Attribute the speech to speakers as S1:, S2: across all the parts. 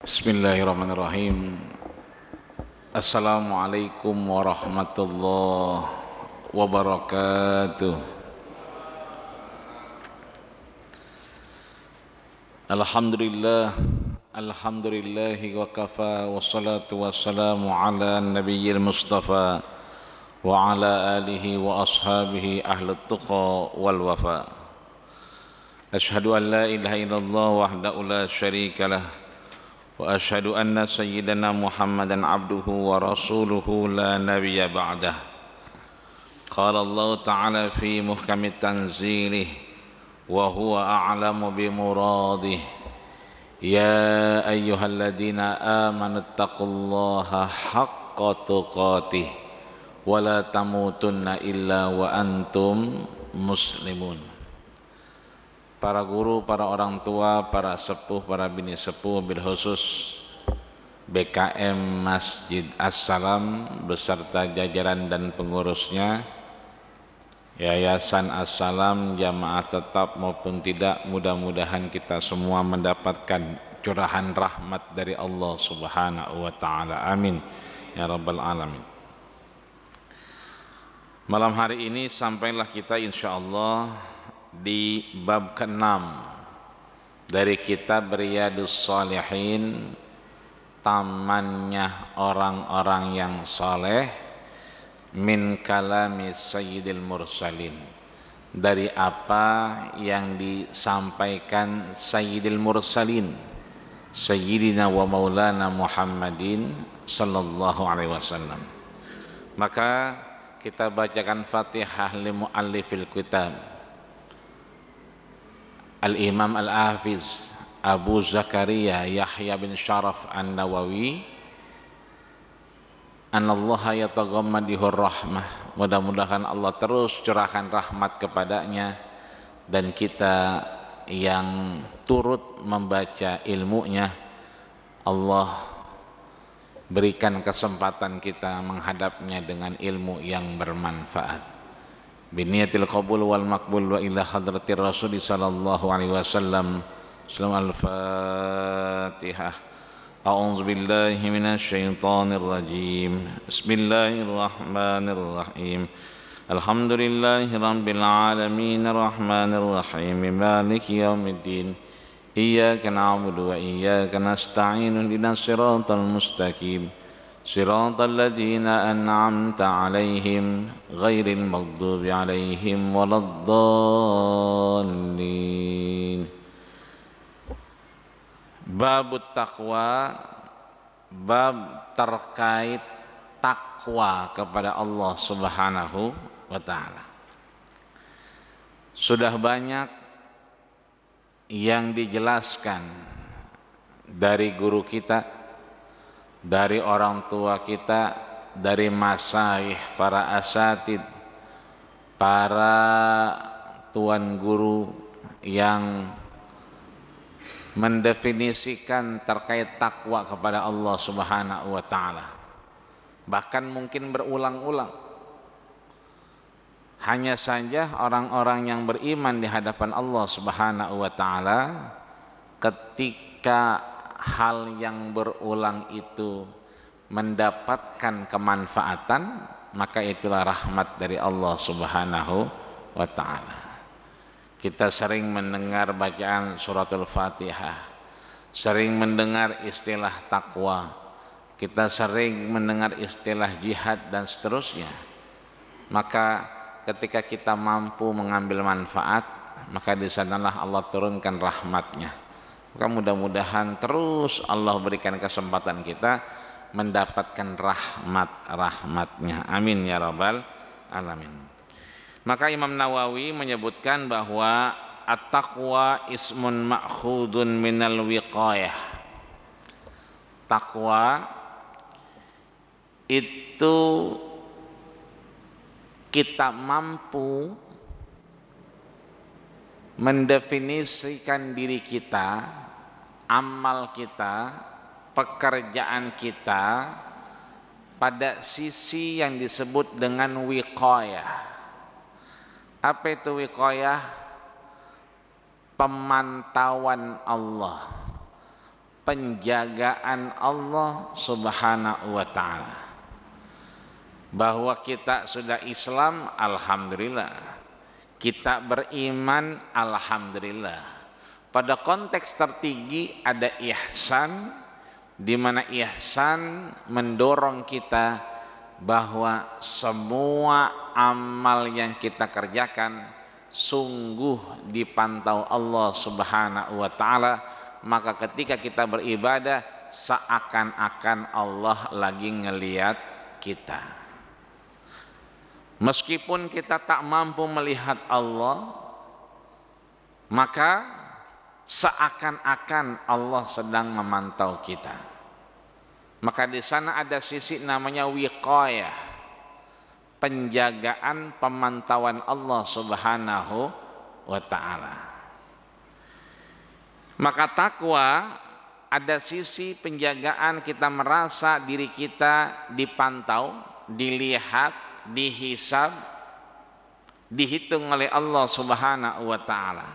S1: Bismillahirrahmanirrahim. Assalamualaikum warahmatullahi wabarakatuh. Alhamdulillahi wa kafa, wassalatu wassalamu ala nabiyyil mustafa wa ala alihi wa ashabihi ahlut tuqa wal wafa. Ashhadu an la ilaha illallah wahdahu la syarika lah wa asyhadu anna sayyidana Muhammadan abduhu wa rasuluhu la nabiyya ba'dah. Qala Allah ta'ala fi muhkamit tanzilih wa huwa a'lamu bi muradih. Ya ayyuhalladzina amanu taqullaha haqqa tuqatih wa la tamutunna illa wa antum muslimun. Para guru, para orang tua, para sepuh, para bini sepuh, bil khusus BKM Masjid As-Salam beserta jajaran dan pengurusnya, Yayasan As-Salam, jamaah tetap maupun tidak, mudah-mudahan kita semua mendapatkan curahan rahmat dari Allah Subhanahu wa Ta'ala. Amin ya Rabbal Alamin. Malam hari ini sampailah kita insyaallah di bab ke-6 dari kitab Riyadhus Shalihin, tamannya orang-orang yang saleh, min kalami sayyidil mursalin, dari apa yang disampaikan sayyidil mursalin, sayyidina wa maulana Muhammadin sallallahu alaihi wasallam. Maka kita bacakan Fatihah li muallifil kitab Al-Imam Al-Hafiz Abu Zakaria Yahya bin Sharaf An-Nawawi, anallaha yataghammadihur rahmah, mudah-mudahan Allah terus curahkan rahmat kepadanya dan kita yang turut membaca ilmunya, Allah berikan kesempatan kita menghadapnya dengan ilmu yang bermanfaat. Biniyatil qabul wal maqbul wa ila hadratir rasul sallallahu alaihi wasallam. Al-Fatihah. A'udzu billahi minasy syaithanir rajim. Bismillahirrahmanirrahim. Alhamdulillahi rabbil alamin arrahmanir rahim maliki yaumiddin. Iyyaka na'budu wa iyyaka nasta'in ihdinas siratal mustaqim. صراط الذين أنعمت عليهم غير المغضوب عليهم ولا الضالين. Bab taqwa, bab terkait takwa kepada Allah Subhanahu wa Ta'ala. Sudah banyak yang dijelaskan dari guru kita, dari orang tua kita, dari masyayikh, para asatid, para tuan guru yang mendefinisikan terkait takwa kepada Allah Subhanahu wa Ta'ala. Bahkan mungkin berulang-ulang. Hanya saja orang-orang yang beriman di hadapan Allah Subhanahu wa Ta'ala, ketika hal yang berulang itu mendapatkan kemanfaatan, maka itulah rahmat dari Allah Subhanahu wa Ta'ala. Kita sering mendengar bacaan suratul Fatihah, sering mendengar istilah takwa, kita sering mendengar istilah jihad dan seterusnya. Maka ketika kita mampu mengambil manfaat, maka di sanalah Allah turunkan rahmatnya. Maka mudah-mudahan terus Allah berikan kesempatan kita mendapatkan rahmatnya. Amin ya Rabbal Alamin. Maka Imam Nawawi menyebutkan bahwa at-taqwa ismun ma'khudun minal wiqayah. Takwa itu kita mampu mendefinisikan diri kita, amal kita, pekerjaan kita pada sisi yang disebut dengan wiqayah. Apa itu wiqayah? Pemantauan Allah, penjagaan Allah Subhanahu wa ta'ala. Bahwa kita sudah Islam, alhamdulillah. Kita beriman, alhamdulillah. Pada konteks tertinggi ada ihsan, di mana ihsan mendorong kita bahwa semua amal yang kita kerjakan sungguh dipantau Allah Subhanahu wa ta'ala. Maka ketika kita beribadah seakan-akan Allah lagi ngelihat kita. Meskipun kita tak mampu melihat Allah, maka seakan-akan Allah sedang memantau kita. Maka di sana ada sisi namanya wiqayah, penjagaan, pemantauan Allah Subhanahu wa ta'ala. Maka takwa ada sisi penjagaan, kita merasa diri kita dipantau, dilihat, dihisab, dihitung oleh Allah Subhanahu wa ta'ala.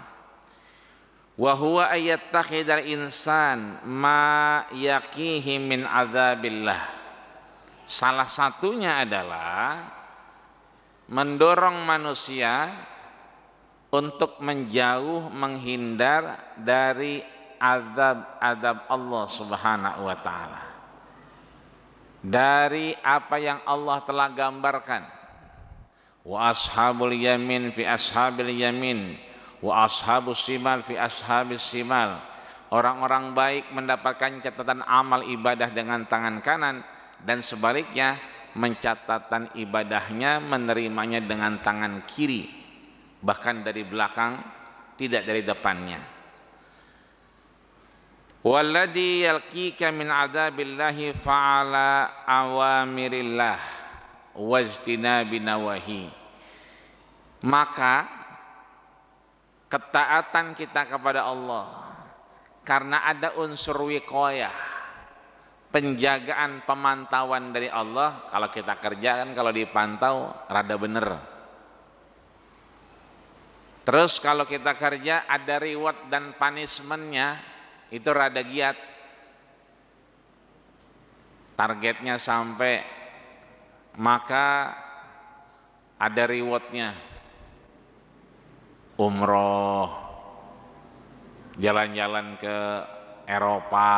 S1: Wa huwa ayattakhidal insan ma yaqihi min adzabillah. Salah satunya adalah mendorong manusia untuk menjauh, menghindar dari azab Allah Subhanahu wa ta'ala, dari apa yang Allah telah gambarkan. Wa ashabul yamin fi ashabil yamin, wa ashabus simal fi ashabis simal. Orang-orang baik mendapatkan catatan amal ibadah dengan tangan kanan, dan sebaliknya mencatatkan ibadahnya, menerimanya dengan tangan kiri, bahkan dari belakang, tidak dari depannya. Walladhi yalqika min adzabillahi fa'ala awamirillah wajtinabi nawahi. Maka ketaatan kita kepada Allah karena ada unsur wiqayah, penjagaan, pemantauan dari Allah. Kalau kita kerjakan, kalau dipantau rada bener. Terus kalau kita kerja ada reward dan punishmentnya, itu rada giat. Targetnya sampai, maka ada rewardnya. Umroh, jalan-jalan ke Eropa,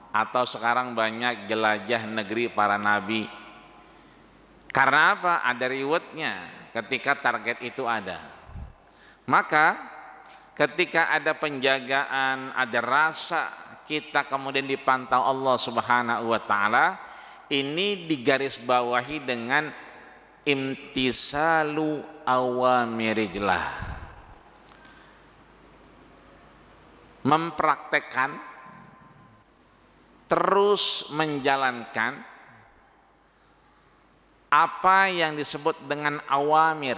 S1: atau sekarang banyak jelajah negeri para nabi. Karena apa? Ada rewardnya ketika target itu ada. Maka ketika ada penjagaan, ada rasa kita kemudian dipantau Allah Subhanahu wa ta'ala, ini digarisbawahi dengan imtisalu awamirillah, mempraktekkan, terus menjalankan apa yang disebut dengan awamir.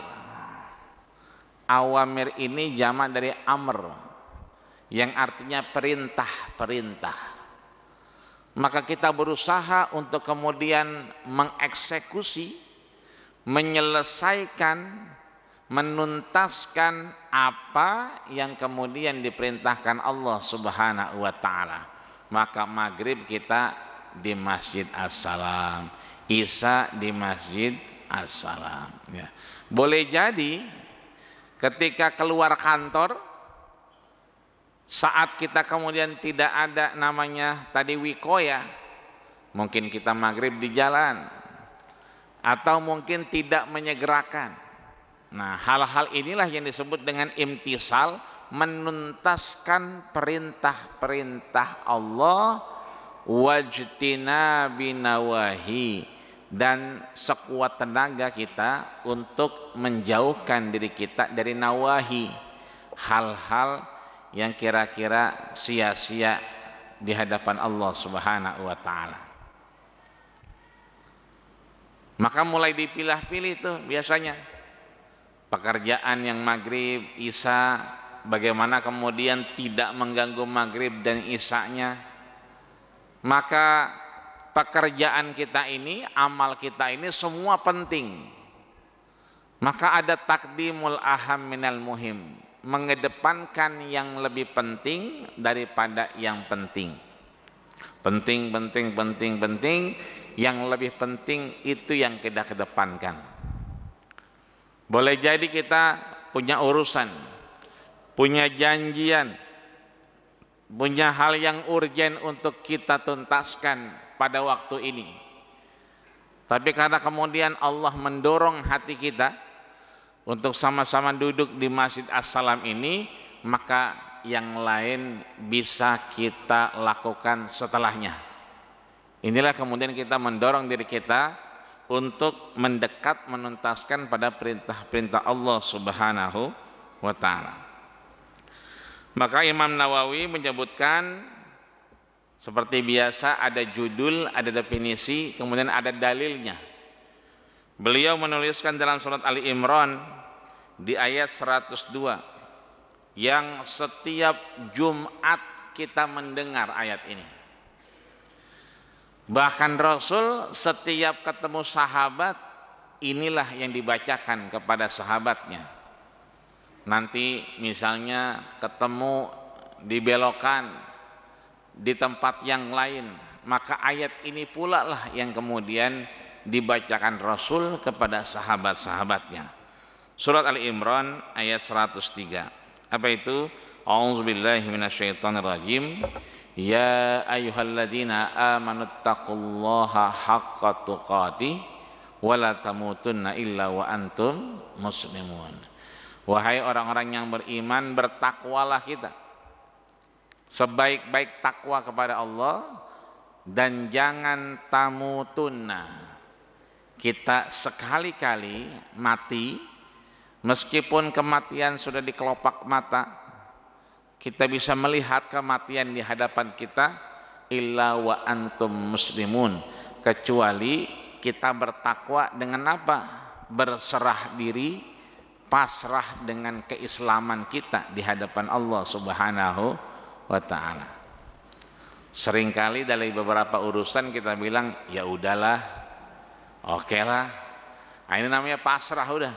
S1: Awamir ini jamak dari amr, yang artinya perintah-perintah. Maka kita berusaha untuk kemudian mengeksekusi, menyelesaikan, menuntaskan apa yang kemudian diperintahkan Allah Subhanahu wa ta'ala. Maka maghrib kita di Masjid As-Salam, Isya di Masjid As-Salam, ya. Boleh jadi ketika keluar kantor, saat kita kemudian tidak ada namanya tadi wikoya, mungkin kita maghrib di jalan, atau mungkin tidak menyegerakan. Nah, hal-hal inilah yang disebut dengan imtisal, menuntaskan perintah-perintah Allah, wajtinabi nawahi, dan sekuat tenaga kita untuk menjauhkan diri kita dari nawahi, hal-hal yang kira-kira sia-sia di hadapan Allah Subhanahu wa ta'ala. Maka mulai dipilah-pilih tuh biasanya pekerjaan yang maghrib, isya, bagaimana kemudian tidak mengganggu maghrib dan isyanya. Maka pekerjaan kita ini, amal kita ini semua penting. Maka ada takdimul aham minal muhim, mengedepankan yang lebih penting daripada yang penting. Penting, penting, penting, penting. Yang lebih penting itu yang kita kedepankan. Boleh jadi kita punya urusan, punya janjian, punya hal yang urgen untuk kita tuntaskan pada waktu ini. Tapi karena kemudian Allah mendorong hati kita untuk sama-sama duduk di Masjid As-Salam ini, maka yang lain bisa kita lakukan setelahnya. Inilah kemudian kita mendorong diri kita untuk mendekat, menuntaskan pada perintah-perintah Allah Subhanahu wa ta'ala. Maka Imam Nawawi menyebutkan seperti biasa, ada judul, ada definisi, kemudian ada dalilnya. Beliau menuliskan dalam surat Ali Imran di ayat 102 yang setiap Jumat kita mendengar ayat ini. Bahkan Rasul setiap ketemu sahabat, inilah yang dibacakan kepada sahabatnya. Nanti misalnya ketemu di belokan di tempat yang lain, maka ayat ini pula lah yang kemudian dibacakan Rasul kepada sahabat-sahabatnya. Surat Ali Imran ayat 103. Apa itu? A'udzubillahi minasyaitonirrajim. Ya ayyuhalladzina amanuttaqullaha haqqa tuqatih wa la tamutunna illa wa antum muslimun. Wahai orang-orang yang beriman, bertakwalah kita sebaik-baik takwa kepada Allah, dan jangan tamutunna, kita sekali-kali mati meskipun kematian sudah di kelopak mata. Kita bisa melihat kematian di hadapan kita, illa wa antum muslimun, kecuali kita bertakwa dengan apa? Berserah diri, pasrah dengan keislaman kita di hadapan Allah Subhanahu wa ta'ala. Seringkali dari beberapa urusan kita bilang, ya udahlah, oke lah. Nah, ini namanya pasrah, udah.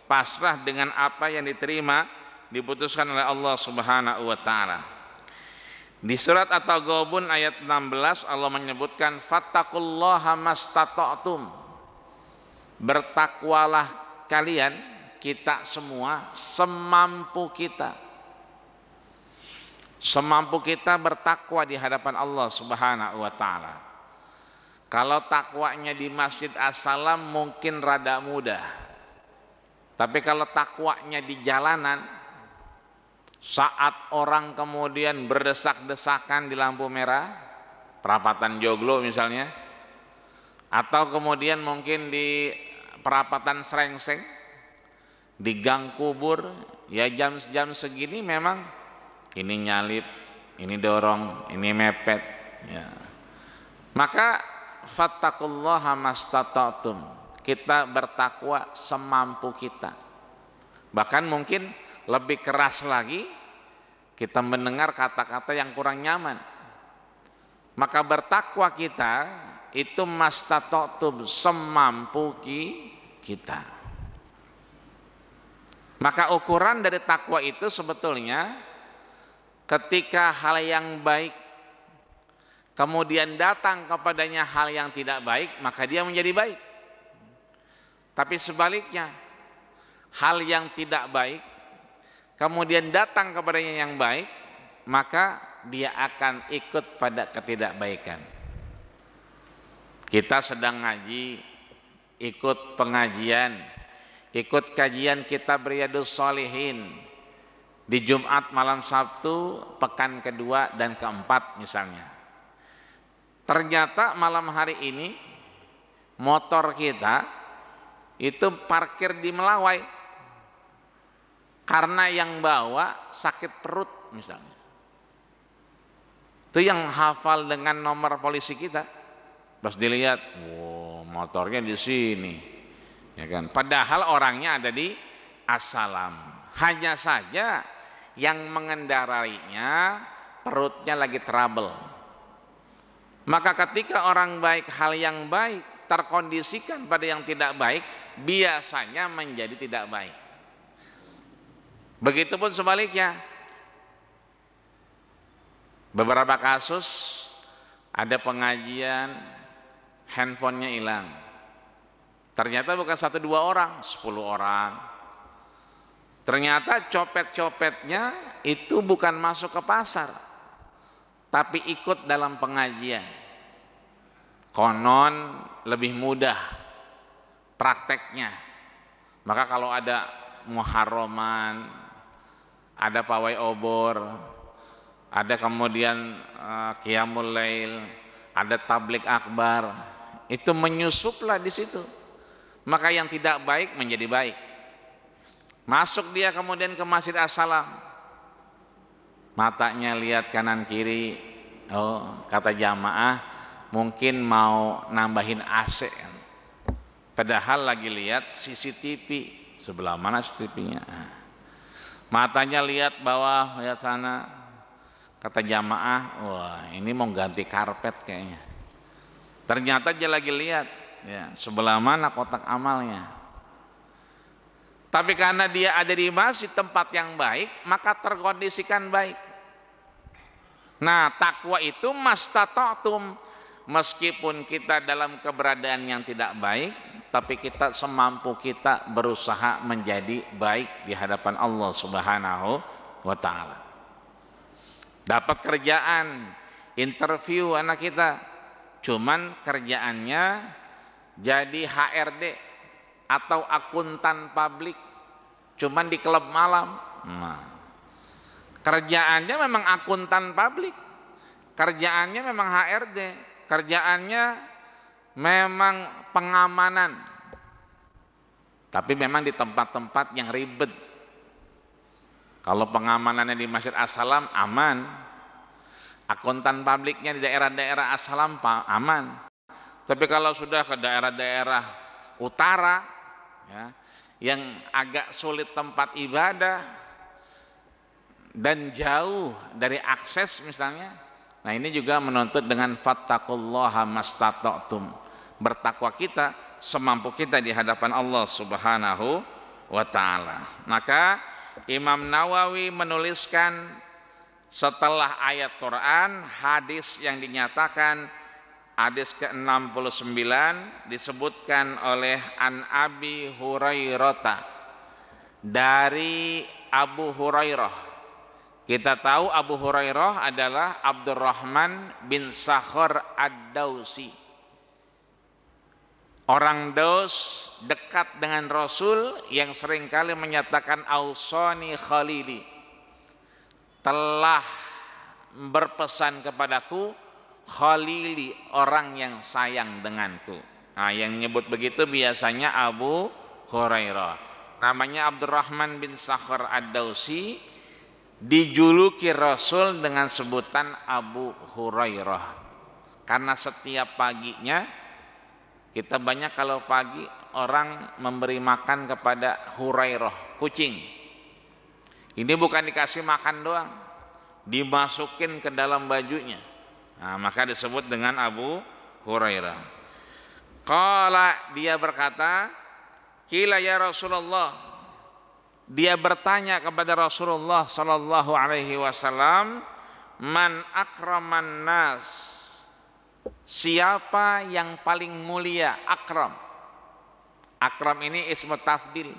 S1: Pasrah dengan apa yang diterima, diputuskan oleh Allah Subhanahu wa ta'ala. Di surat At-Taghabun ayat 16 Allah menyebutkan fattaqullaha mastata'tum. Bertakwalah kalian, kita semua, semampu kita. Semampu kita bertakwa di hadapan Allah Subhanahu wa ta'ala. Kalau takwanya di Masjid As-Salam mungkin rada mudah. Tapi kalau takwanya di jalanan, saat orang kemudian berdesak-desakan di lampu merah, perapatan Joglo misalnya, atau kemudian mungkin di perapatan Srengseng, di gang kubur, ya jam-jam segini memang ini nyalip, ini dorong, ini mepet, ya. Maka fattaqullaha mastata'tum, kita bertakwa semampu kita. Bahkan mungkin lebih keras lagi, kita mendengar kata-kata yang kurang nyaman, maka bertakwa kita itu mastata'tum, semampu kita. Maka ukuran dari takwa itu sebetulnya ketika hal yang baik kemudian datang kepadanya hal yang tidak baik, maka dia menjadi baik. Tapi sebaliknya, hal yang tidak baik kemudian datang kepadanya yang baik, maka dia akan ikut pada ketidakbaikan. Kita sedang ngaji, ikut pengajian, ikut kajian kitab Riyadhus Shalihin di Jumat malam Sabtu pekan kedua dan keempat misalnya. Ternyata malam hari ini motor kita itu parkir di Melawai karena yang bawa sakit perut misalnya. Itu yang hafal dengan nomor polisi kita. Pas dilihat, wow, motornya di sini, ya kan? Padahal orangnya ada di As-Salam. Hanya saja yang mengendarainya perutnya lagi trouble. Maka ketika orang baik, hal yang baik terkondisikan pada yang tidak baik, biasanya menjadi tidak baik. Begitupun sebaliknya. Beberapa kasus Ada pengajian, handphonenya hilang. Ternyata bukan 1-2 orang, 10 orang. Ternyata copet-copetnya itu bukan masuk ke pasar, tapi ikut dalam pengajian. Konon lebih mudah prakteknya. Maka kalau ada muharraman, ada pawai obor, ada kemudian qiyamul lail, ada tablik akbar, itu menyusuplah di situ. Maka yang tidak baik menjadi baik. Masuk dia kemudian ke Masjid As-Salam, matanya lihat kanan kiri, oh kata jamaah mungkin mau nambahin AC, padahal lagi lihat CCTV. Sebelah mana CCTV-nya? Matanya lihat bawah, lihat sana, kata jamaah, wah ini mau ganti karpet kayaknya. Ternyata dia lagi lihat, ya, sebelah mana kotak amalnya. Tapi karena dia ada di masjid tempat yang baik, maka terkondisikan baik. Nah, takwa itu mastata'tum, meskipun kita dalam keberadaan yang tidak baik, tapi kita semampu kita berusaha menjadi baik di hadapan Allah Subhanahu wa ta'ala. Dapat kerjaan, interview anak kita, cuman kerjaannya jadi HRD atau akuntan publik, cuman di klub malam. Nah, kerjaannya memang akuntan publik, kerjaannya memang HRD, kerjaannya memang pengamanan, tapi memang di tempat-tempat yang ribet. Kalau pengamanannya di Masjid As-Salam aman, akuntan publiknya di daerah-daerah As-Salam aman. Tapi kalau sudah ke daerah-daerah utara, ya, yang agak sulit tempat ibadah dan jauh dari akses misalnya, nah ini juga menuntut dengan fattaqullaha mastata'tum, bertakwa kita semampu kita di hadapan Allah Subhanahu wa ta'ala. Maka Imam Nawawi menuliskan setelah ayat Quran, hadis yang dinyatakan, hadis ke-69 disebutkan oleh An Abi Hurairah, dari Abu Hurairah. Kita tahu Abu Hurairah adalah Abdurrahman bin Sakhar Ad-Dausi, orang Daus dekat dengan Rasul yang seringkali menyatakan ausani khalili, telah berpesan kepadaku khalili, orang yang sayang denganku. Nah, yang nyebut begitu biasanya Abu Hurairah. Namanya Abdurrahman bin Sakhar Ad-Dausi, dijuluki Rasul dengan sebutan Abu Hurairah karena setiap paginya, kita banyak kalau pagi orang memberi makan kepada Hurairah, kucing. Ini bukan dikasih makan doang, dimasukin ke dalam bajunya. Nah, maka disebut dengan Abu Hurairah. Qala, dia berkata, qila ya Rasulullah, dia bertanya kepada Rasulullah sallallahu alaihi wasallam, man akraman nas, siapa yang paling mulia? Akram, akram ini ismu tafdil.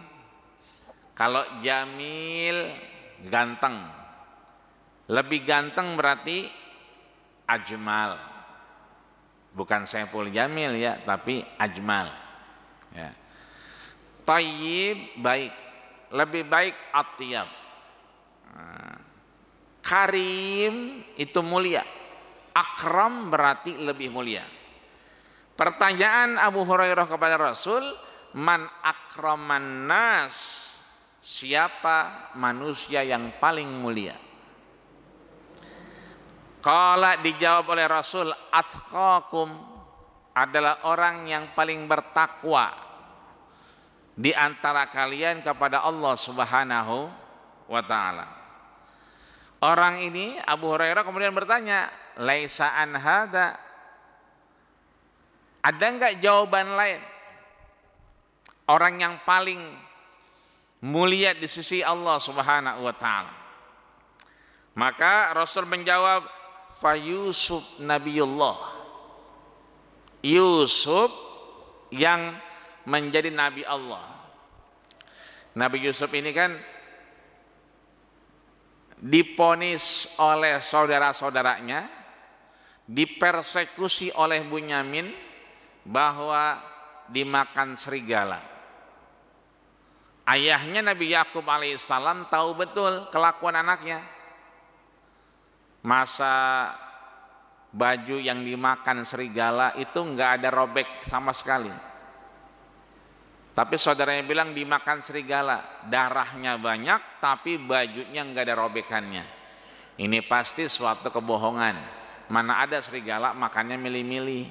S1: Kalau jamil ganteng, lebih ganteng berarti ajmal, bukan Saiful Jamil ya, tapi ajmal ya. Thayyib, baik, lebih baik atyab. Karim itu mulia, akram berarti lebih mulia. Pertanyaan Abu Hurairah kepada Rasul, man akraman nas, siapa manusia yang paling mulia? Qala, dijawab oleh Rasul, atqakum, adalah orang yang paling bertakwa di antara kalian kepada Allah Subhanahu wa ta'ala. Orang ini, Abu Hurairah kemudian bertanya, laisa an hada, ada enggak jawaban lain? Orang yang paling mulia di sisi Allah Subhanahu wa ta'ala. Maka Rasul menjawab, fa Yusuf Nabiullah. Yusuf yang menjadi Nabi Allah. Nabi Yusuf ini kan diponis oleh saudara-saudaranya, dipersekusi oleh Bunyamin bahwa dimakan serigala. Ayahnya Nabi Yakub alaihissalam tahu betul kelakuan anaknya. Masa baju yang dimakan serigala itu enggak ada robek sama sekali. Tapi saudaranya bilang dimakan serigala, darahnya banyak tapi bajunya enggak ada robekannya. Ini pasti suatu kebohongan. Mana ada serigala makannya milih-milih.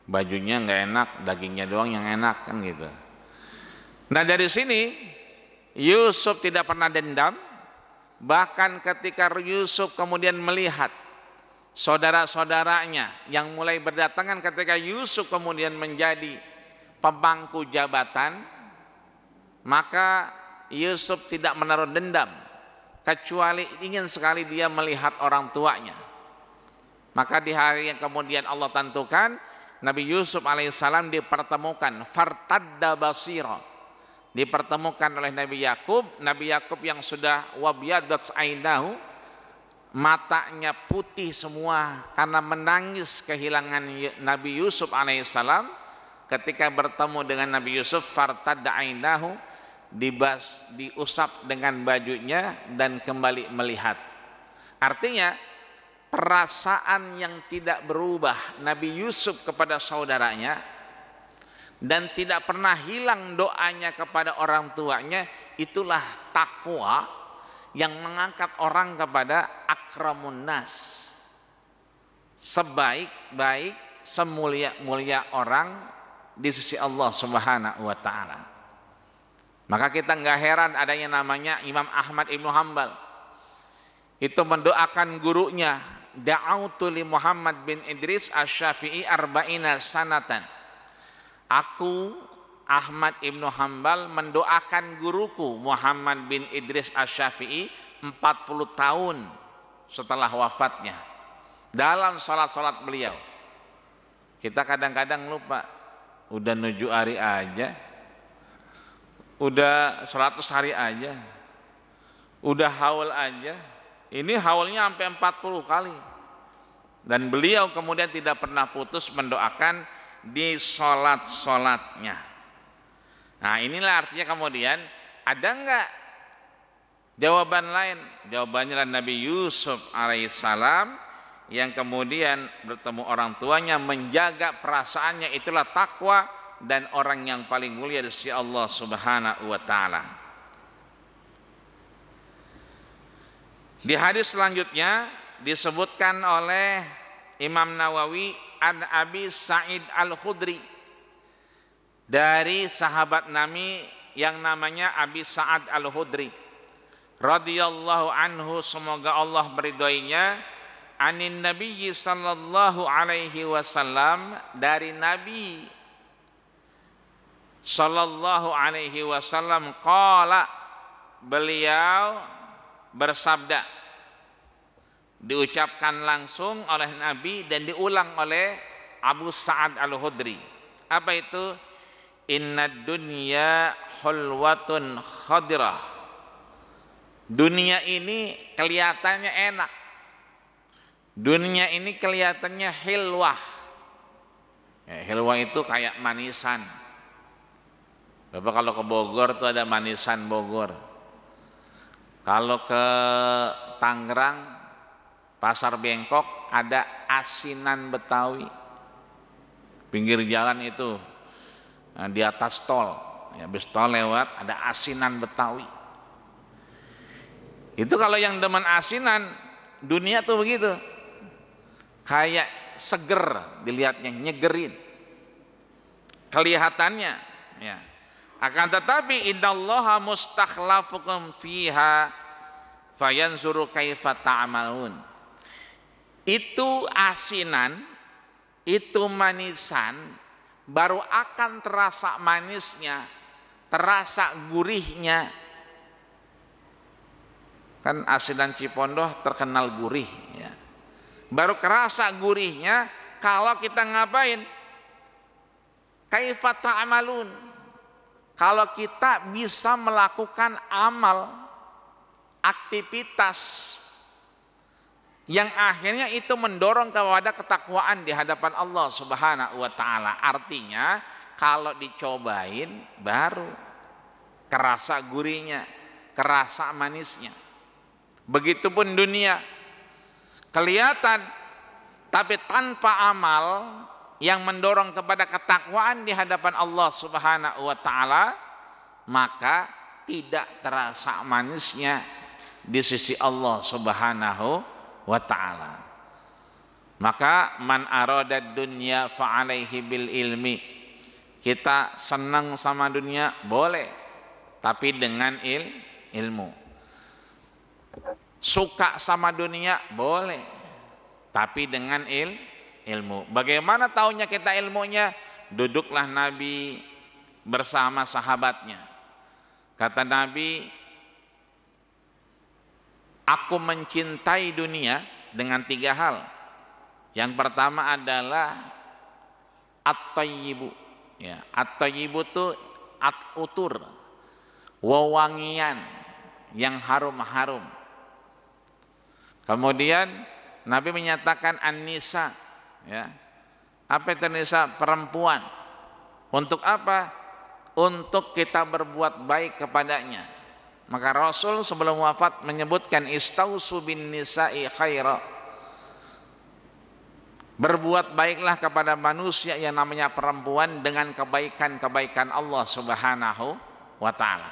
S1: Bajunya enggak enak, dagingnya doang yang enak, kan gitu. Nah dari sini Yusuf tidak pernah dendam. Bahkan ketika Yusuf kemudian melihat saudara-saudaranya yang mulai berdatangan ketika Yusuf kemudian menjadi pemangku jabatan, maka Yusuf tidak menaruh dendam kecuali ingin sekali dia melihat orang tuanya. Maka di hari yang kemudian Allah tentukan, Nabi Yusuf alaihissalam dipertemukan, fartadda basira, dipertemukan oleh Nabi Yakub yang sudah wabiyadat ainahu, matanya putih semua karena menangis kehilangan Nabi Yusuf alaihissalam. Ketika bertemu dengan Nabi Yusuf, fartadda ainahu, diusap dengan bajunya dan kembali melihat. Artinya perasaan yang tidak berubah Nabi Yusuf kepada saudaranya dan tidak pernah hilang doanya kepada orang tuanya, itulah takwa yang mengangkat orang kepada akramun nas, sebaik-baik, semulia-mulia orang di sisi Allah Subhanahu wa taala. Maka kita enggak heran adanya namanya Imam Ahmad Ibnu Hanbal. Itu mendoakan gurunya, da'autu li Muhammad bin Idris Asy-Syafi'i arba'ina sanatan. Aku Ahmad Ibnu Hanbal mendoakan guruku Muhammad bin Idris Asy-Syafi'i 40 tahun setelah wafatnya dalam salat-salat beliau. Kita kadang-kadang lupa, udah 7 hari aja, udah 100 hari aja, udah haul aja. Ini haulnya sampai 40 kali. Dan beliau kemudian tidak pernah putus mendoakan di sholat-sholatnya. Nah inilah artinya kemudian ada enggak jawaban lain? Jawabannya adalah Nabi Yusuf alaihissalam yang kemudian bertemu orang tuanya, menjaga perasaannya, itulah takwa dan orang yang paling mulia di sisi Allah Subhanahu wa taala. Di hadis selanjutnya disebutkan oleh Imam Nawawi an Abi Sa'id Al-Khudri, dari sahabat Nabi yang namanya Abi Sa'ad Al-Khudri radhiyallahu anhu, semoga Allah meridhoinya, anin Nabi sallallahu alaihi wasallam, dari Nabi sallallahu alaihi wasallam, qala, beliau bersabda, diucapkan langsung oleh Nabi dan diulang oleh Abu Sa'ad Al-Khudri. Apa itu? Inna dunya hulwatun khadirah. Dunia ini kelihatannya enak. Dunia ini kelihatannya hilwah. Hilwah itu kayak manisan. Bapak kalau ke Bogor tuh ada manisan Bogor. Kalau ke Tangerang, Pasar Bengkok, ada asinan Betawi. Pinggir jalan itu, di atas tol, habis tol lewat ada asinan Betawi. Itu kalau yang demen asinan, dunia tuh begitu. Kayak seger dilihatnya, nyegerin kelihatannya, ya. Akan tetapi innallaha mustakhlafukum fiha fayanzuru kaifa ta'malun. Itu asinan, itu manisan, baru akan terasa manisnya, terasa gurihnya. Kan asinan Cipondoh terkenal gurih, ya. Baru kerasa gurihnya kalau kita ngapain? Kaifa ta'malun? Kalau kita bisa melakukan amal, aktivitas yang akhirnya itu mendorong kepada ketakwaan di hadapan Allah Subhanahu wa taala. Artinya kalau dicobain baru kerasa gurihnya, kerasa manisnya. Begitupun dunia kelihatan tapi tanpa amal yang mendorong kepada ketakwaan di hadapan Allah Subhanahu wa taala, maka tidak terasa manisnya di sisi Allah Subhanahu wa ta'ala. Maka man arada dunya fa alaihi bil ilmi. Kita senang sama dunia boleh, tapi dengan ilmu. Suka sama dunia boleh, tapi dengan ilmu. Bagaimana taunya kita ilmunya? Duduklah Nabi bersama sahabatnya. Kata Nabi, aku mencintai dunia dengan 3 hal. Yang pertama adalah at-thayyibu. Ya, at-thayyibu itu at-utur, wewangian yang harum-harum. Kemudian Nabi menyatakan an-nisa, ya. Apa itu nisa? Perempuan. Untuk apa? Untuk kita berbuat baik kepadanya. Maka Rasul sebelum wafat menyebutkan istausu bin nisa'i khaira. Berbuat baiklah kepada manusia yang namanya perempuan dengan kebaikan-kebaikan Allah Subhanahu wa taala.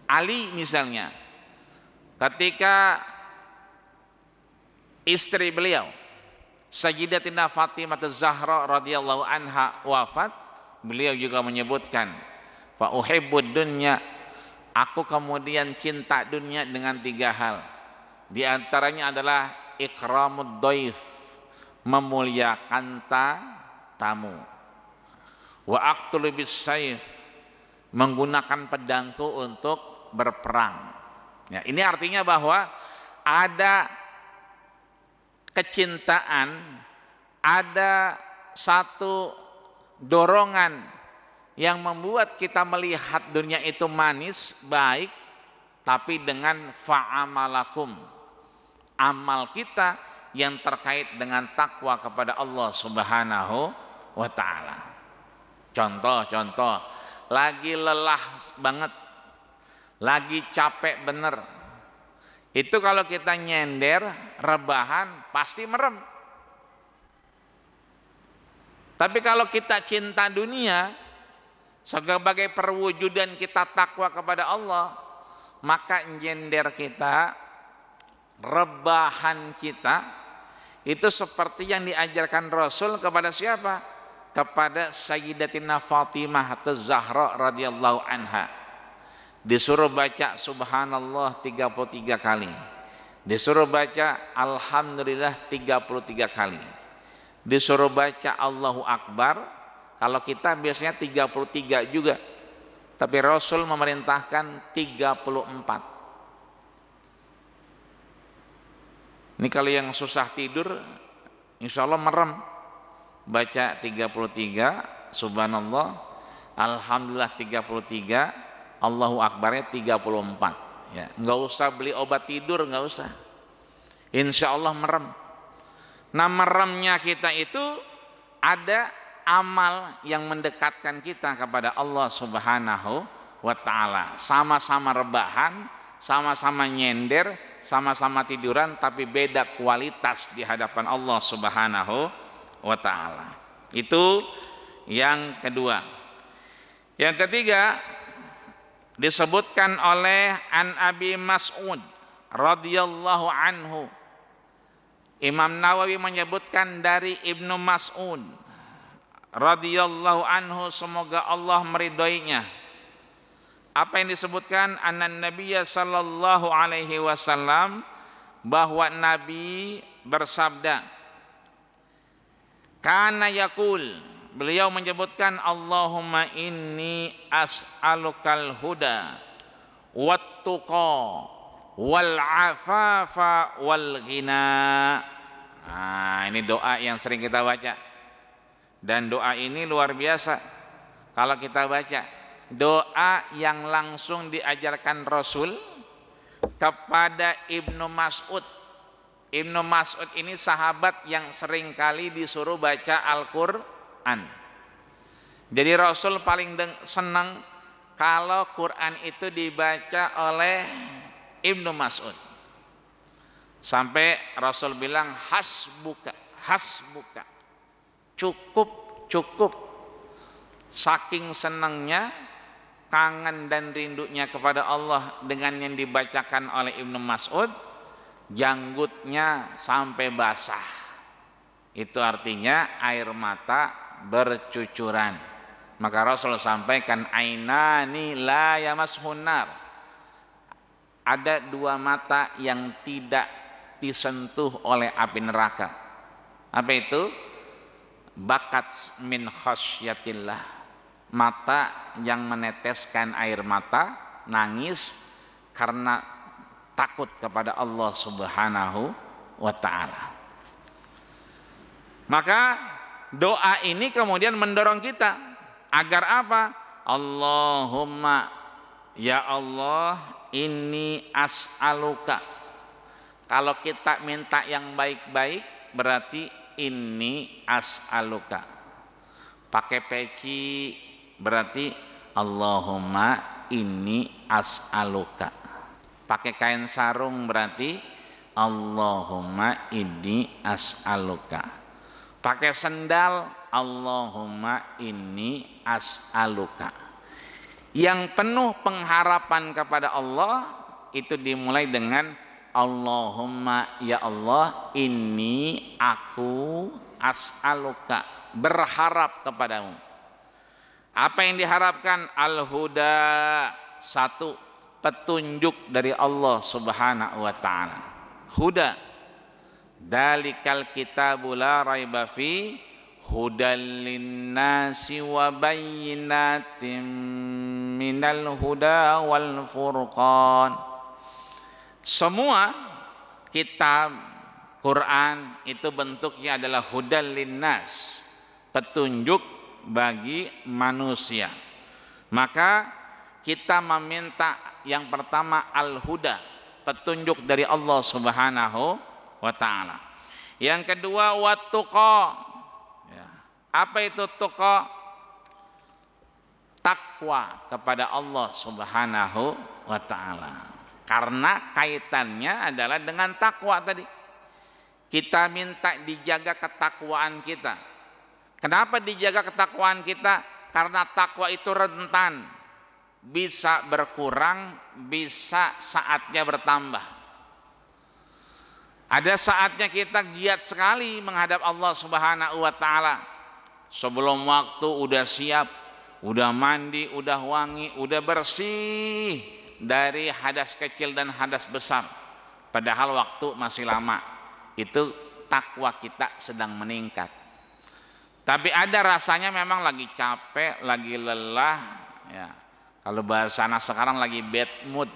S1: Ali misalnya, ketika istri beliau Sayyidatina Fatimah Az-Zahra radhiyallahu anha wafat, beliau juga menyebutkan fa uhibbud dunya, aku kemudian cinta dunia dengan 3 hal. Di antaranya adalah ikramud dhaif, memuliakan tamu. Wa aqtulu bis sayf, menggunakan pedangku untuk berperang. Ya, ini artinya bahwa ada kecintaan, ada satu dorongan yang membuat kita melihat dunia itu manis, baik, tapi dengan fa'amalakum, amal kita yang terkait dengan takwa kepada Allah Subhanahu wa ta'ala. Contoh, lagi lelah banget, lagi capek bener, itu kalau kita nyender, rebahan, pasti merem. Tapi kalau kita cinta dunia sebagai perwujudan kita takwa kepada Allah, maka nyender kita, rebahan kita itu seperti yang diajarkan Rasul kepada siapa? Kepada Sayyidatina Fatimah Az-Zahra radhiyallahu anha. Disuruh baca subhanallah 33 kali, disuruh baca alhamdulillah 33 kali, disuruh baca Allahu Akbar. Kalau kita biasanya 33 juga, tapi Rasul memerintahkan 34. Ini kalau yang susah tidur, insya Allah merem, baca 33, subhanallah, alhamdulillah 33, Allahu Akbarnya 34. Ya, nggak usah beli obat tidur, nggak usah. Insya Allah merem. Nah, meremnya kita itu ada amal yang mendekatkan kita kepada Allah Subhanahu wa ta'ala. Sama-sama rebahan, sama-sama nyender, sama-sama tiduran, tapi beda kualitas di hadapan Allah Subhanahu wa ta'ala. Itu yang kedua. Yang ketiga, disebutkan oleh An Abi Mas'ud radhiyallahu anhu. Imam Nawawi menyebutkan dari Ibnu Mas'ud radhiyallahu anhu, semoga Allah meridhoinya. Apa yang disebutkan? Anan Nabiyya sallallahu alaihi wasallam, bahwa Nabi bersabda, kana yaqul, beliau menyebutkan, Allahumma inni as'alukal huda wat tuqa wal afafa wal ghina. Nah, ini doa yang sering kita baca. Dan doa ini luar biasa. Kalau kita baca doa yang langsung diajarkan Rasul kepada Ibnu Mas'ud. Ibnu Mas'ud ini sahabat yang sering kali disuruh baca Al-Quran. Jadi Rasul paling senang kalau Quran itu dibaca oleh Ibnu Mas'ud. Sampai Rasul bilang hasbuka, hasbuka, cukup, cukup. Saking senangnya, kangen dan rindunya kepada Allah dengan yang dibacakan oleh Ibnu Mas'ud, janggutnya sampai basah. Itu artinya air mata bercucuran. Maka Rasul sampaikan, ainani la yamashun nar. Ada dua mata yang tidak disentuh oleh api neraka. Apa itu? Bakat min khasyatillah. Mata yang meneteskan air mata, nangis karena takut kepada Allah Subhanahu wa ta'ala. Maka doa ini kemudian mendorong kita agar apa? Allahumma, ya Allah, inni as'aluka. Kalau kita minta yang baik-baik berarti inni as'aluka. Pakai peci berarti Allahumma inni as'aluka. Pakai kain sarung berarti Allahumma inni as'aluka. Pakai sendal Allahumma inni as'aluka. Yang penuh pengharapan kepada Allah itu dimulai dengan Allahumma, ya Allah, inni aku as'aluka, berharap kepadamu. Apa yang diharapkan? Al-huda, satu, petunjuk dari Allah Subhanahu wa ta'ala. Huda, dalikal kitabu la raiba fi hudal linnasi wa bayyinatim minal huda wal furqan. Semua kitab Quran itu bentuknya adalah hudal linnas, petunjuk bagi manusia. Maka kita meminta yang pertama al-huda, petunjuk dari Allah Subhanahu wa ta'ala. Yang kedua wat-tuqa. Ya. Apa itu tuqa? Takwa kepada Allah Subhanahu wa ta'ala. Karena kaitannya adalah dengan takwa tadi. Kita minta dijaga ketakwaan kita. Kenapa dijaga ketakwaan kita? Karena takwa itu rentan, bisa berkurang, bisa saatnya bertambah. Ada saatnya kita giat sekali menghadap Allah Subhanahu wa ta'ala. Sebelum waktu udah siap, udah mandi, udah wangi, udah bersih dari hadas kecil dan hadas besar. Padahal waktu masih lama. Itu takwa kita sedang meningkat. Tapi ada rasanya memang lagi capek, lagi lelah, ya. Kalau bahasa anak sekarang lagi bad mood,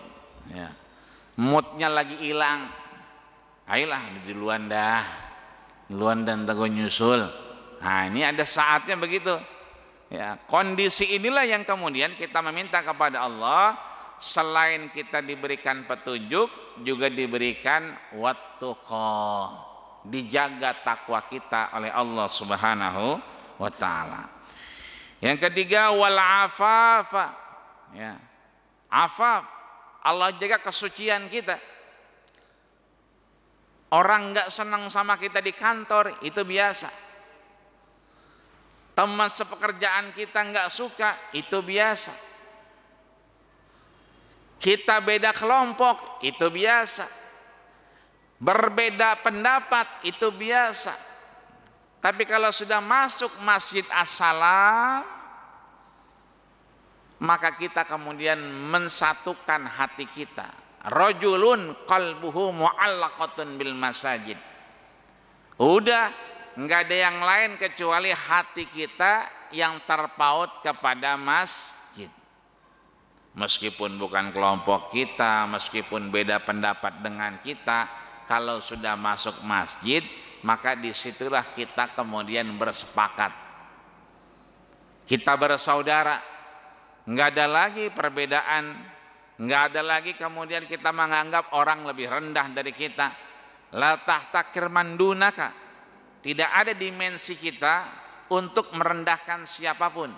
S1: ya. Moodnya lagi hilang. Ayolah duluan dah, duluan dan teguh nyusul. Nah ini ada saatnya begitu. Ya, kondisi inilah yang kemudian kita meminta kepada Allah. Selain kita diberikan petunjuk, juga diberikan wattuqa, dijaga takwa kita oleh Allah Subhanahu wa ta'ala. Yang ketiga wal afafa, ya. Afaf, Allah jaga kesucian kita. Orang nggak senang sama kita di kantor itu biasa. Teman sepekerjaan kita nggak suka itu biasa. Kita beda kelompok itu biasa. Berbeda pendapat itu biasa. Tapi kalau sudah masuk Masjid As-Salam, maka kita kemudian mensatukan hati kita. Rajulun qalbuhu mu'allaqatun bil masajid. Udah, enggak ada yang lain kecuali hati kita yang terpaut kepada masjid. Meskipun bukan kelompok kita, meskipun beda pendapat dengan kita, kalau sudah masuk masjid, maka disitulah kita kemudian bersepakat, kita bersaudara, nggak ada lagi perbedaan, nggak ada lagi kemudian kita menganggap orang lebih rendah dari kita. La tahtakir man dunaka, tidak ada dimensi kita untuk merendahkan siapapun.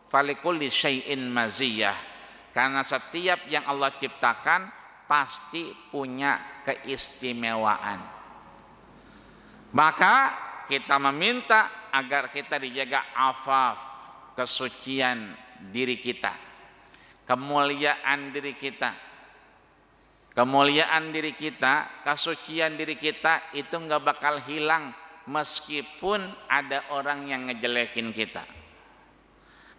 S1: Falikulli syai'in maziyah, karena setiap yang Allah ciptakan pasti punya keistimewaan. Maka kita meminta agar kita dijaga afaf, kesucian diri kita, kemuliaan diri kita. Kemuliaan diri kita, kesucian diri kita itu nggak bakal hilang meskipun ada orang yang ngejelekin kita.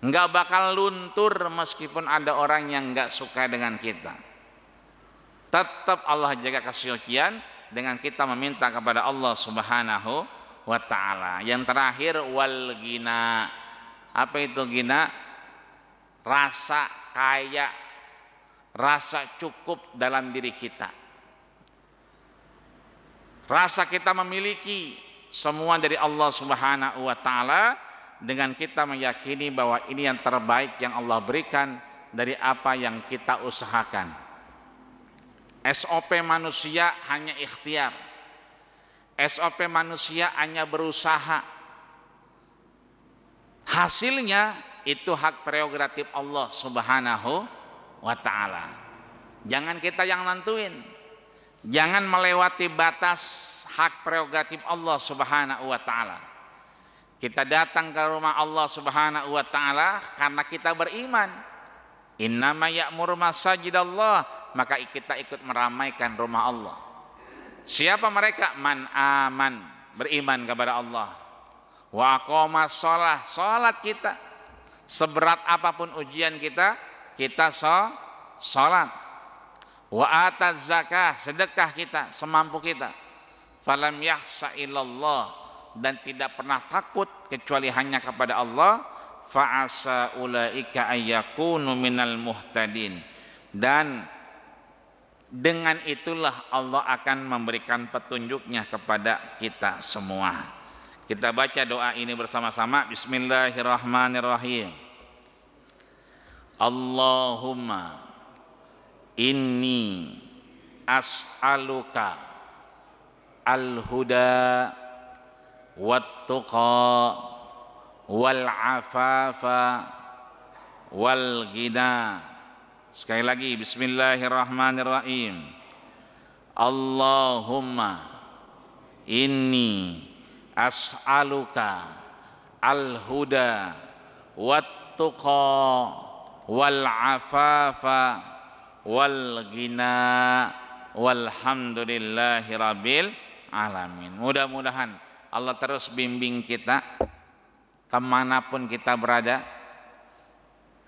S1: Nggak bakal luntur meskipun ada orang yang nggak suka dengan kita. Tetap Allah jaga kesucian dengan kita meminta kepada Allah Subhanahu wa ta'ala. Yang terakhir, wal ghina. Apa itu ghina? Rasa kaya, rasa cukup dalam diri kita. Rasa kita memiliki semua dari Allah Subhanahu wa ta'ala, dengan kita meyakini bahwa ini yang terbaik yang Allah berikan dari apa yang kita usahakan. SOP manusia hanya ikhtiar, SOP manusia hanya berusaha. Hasilnya itu hak prerogatif Allah Subhanahu wa ta'ala. Jangan kita yang nentuin, jangan melewati batas hak prerogatif Allah Subhanahu wa ta'ala. Kita datang ke rumah Allah Subhanahu wa ta'ala karena kita beriman. Innama ya'muru masajidallah, maka kita ikut meramaikan rumah Allah. Siapa mereka? Man aman, beriman kepada Allah. Wa aqama shalah, salat kita. Seberat apapun ujian kita, kita salat. Wa ataz zakah, sedekah kita semampu kita. Falam yahsa illallah, dan tidak pernah takut kecuali hanya kepada Allah. Fa'asa ulaika ayyakunu minal muhtadin, dan dengan itulah Allah akan memberikan petunjuknya kepada kita semua. Kita baca doa ini bersama-sama. Bismillahirrahmanirrahim. Allahumma inni as'aluka al-huda wat-tuqa wal-afafa wal-ghina. Sekali lagi, bismillahirrahmanirrahim. Allahumma inni as'aluka al-huda wat-tuqa wal-afafa wal-ghina walhamdulillahi rabbil alamin. Mudah-mudahan Allah terus bimbing kita kemanapun kita berada.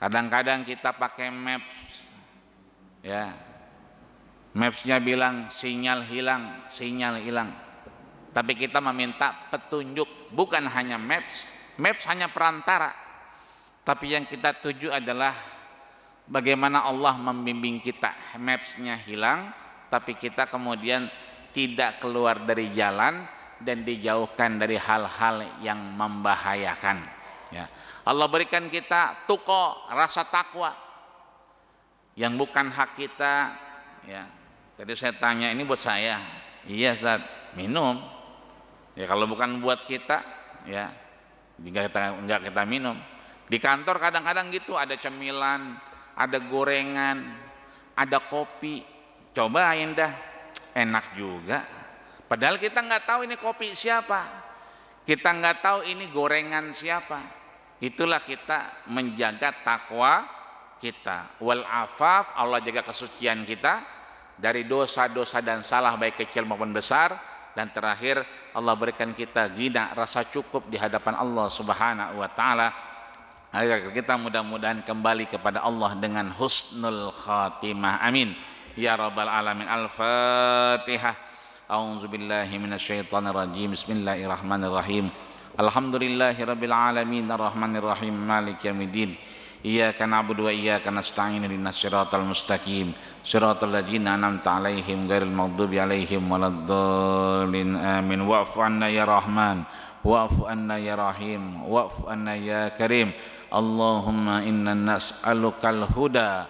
S1: Kadang-kadang kita pakai maps, ya, mapsnya bilang sinyal hilang, sinyal hilang. Tapi kita meminta petunjuk, bukan hanya maps. Maps hanya perantara, tapi yang kita tuju adalah bagaimana Allah membimbing kita. Mapsnya hilang, tapi kita kemudian tidak keluar dari jalan dan dijauhkan dari hal-hal yang membahayakan, ya. Allah berikan kita tuqa, rasa takwa yang bukan hak kita, ya. Tadi saya tanya, ini buat saya. Iya Ustaz, minum. Ya kalau bukan buat kita, ya enggak kita minum. Di kantor kadang-kadang gitu, ada cemilan, ada gorengan, ada kopi. Cobain dah, enak juga. Padahal kita nggak tahu ini kopi siapa, kita nggak tahu ini gorengan siapa. Itulah kita menjaga takwa kita. Wal afaf, Allah jaga kesucian kita dari dosa-dosa dan salah baik kecil maupun besar. Dan terakhir Allah berikan kita ghina, rasa cukup di hadapan Allah Subhanahu wa ta'ala, agar kita mudah-mudahan kembali kepada Allah dengan husnul khatimah. Amin ya rabbal alamin. Al-Fatihah. A'udzubillahi minasyaitonirrajim. Bismillahirrahmanirrahim. Alhamdulillahirabbil alamin arrahmanirrahim maliki yaumiddin. Iyyaka na'budu wa iyyaka nasta'in ihdinas siratal mustaqim siratal ladzina an'amta 'alaihim ghairil maghdubi 'alaihim waladdallin amin wa'fu 'anna ya rahman wa'fu 'anna ya rahim wa'fu 'anna ya karim Allahumma inna nas'alukal huda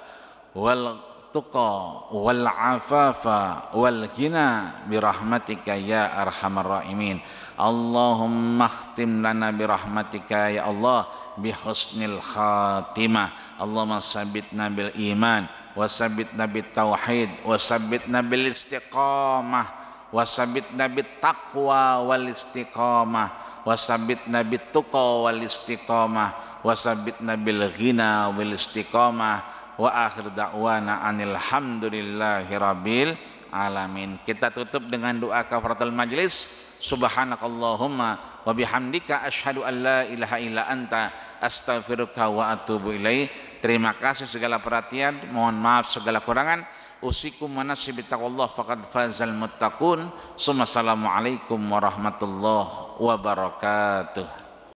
S1: wal tuqa wal afafa wal ghina birahmatika ya arhamar rahimin Allahumma khtim lana birahmatika ya Allah bihusnil khatimah Allahumma sabbitna bil iman wa sabbitna bit tauhid wa sabbitna bil istiqamah wa sabbitna bit taqwa wal istiqamah wa sabbitna bit tuqa wal istiqamah wa sabbitna bil ghina wal istiqamah wa akhir da'wana anil hamdulillahi rabbil alamin. Kita tutup dengan doa kafaratul majlis. Subhanakallahumma wa bihamdika asyhadu an la ilaha illa anta astaghfiruka wa atubu ilaih. Terima kasih segala perhatian, mohon maaf segala kurangan. Usikum wa nafsi bittaqwallah faqad fazal muttaqun. Assalamualaikum warahmatullahi wabarakatuh.